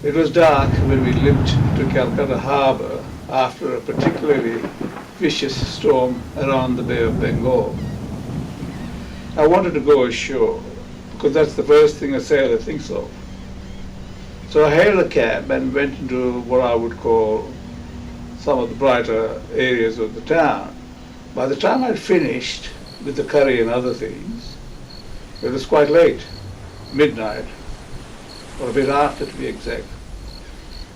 It was dark when we limped to Calcutta Harbour after a particularly vicious storm around the Bay of Bengal. I wanted to go ashore because that's the first thing a sailor thinks of. So I hailed a cab and went into what I would call some of the brighter areas of the town. By the time I'd finished with the curry and other things, it was quite late, midnight, or a bit after to be exact.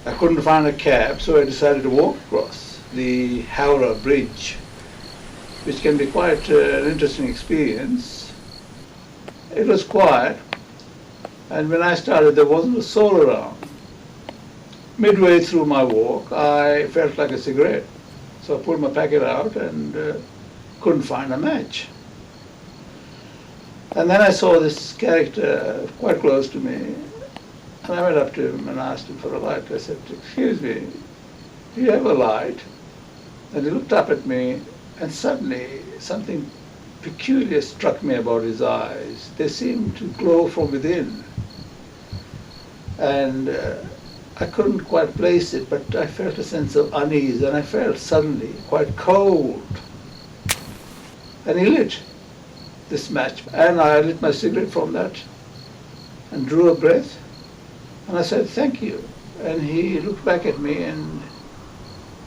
I couldn't find a cab, so I decided to walk across the Howrah Bridge, which can be quite an interesting experience. It was quiet, and when I started there wasn't a soul around. Midway through my walk I felt like a cigarette, so I pulled my packet out and couldn't find a match. And then I saw this character quite close to me, and I went up to him and asked him for a light. I said, "Excuse me, do you have a light?" And he looked up at me, and suddenly something peculiar struck me about his eyes. They seemed to glow from within. And I couldn't quite place it, but I felt a sense of unease, and I felt suddenly quite cold. And he lit this match, and I lit my cigarette from that and drew a breath, and I said, "Thank you." And he looked back at me and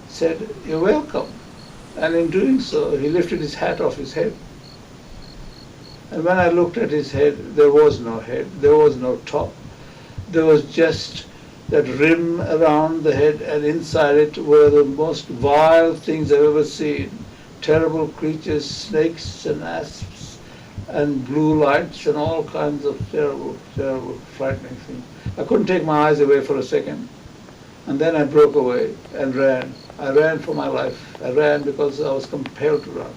said, "You're welcome." And in doing so, he lifted his hat off his head. And when I looked at his head, there was no head, there was no top. There was just that rim around the head, and inside it were the most vile things I've ever seen. Terrible creatures, snakes and asps and blue lights and all kinds of terrible, terrible, frightening things. I couldn't take my eyes away for a second. And then I broke away and ran. I ran for my life. I ran because I was compelled to run.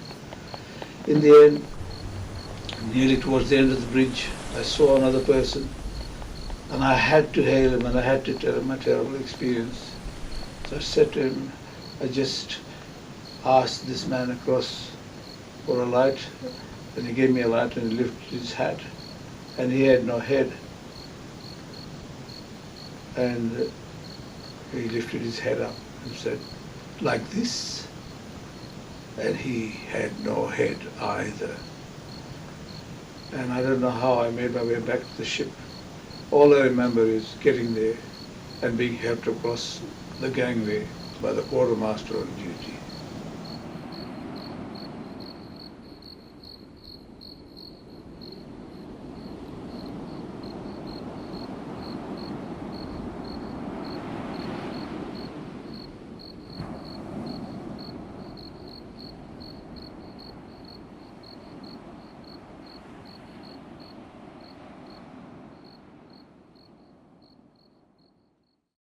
In the end, nearly towards the end of the bridge, I saw another person, and I had to hail him and I had to tell him my terrible experience. So I said to him, I just asked this man across for a light, and he gave me a light and he lifted his hat, and he had no head. And he lifted his head up and said, "Like this?" And he had no head either. And I don't know how I made my way back to the ship. All I remember is getting there and being helped across the gangway by the quartermaster on duty.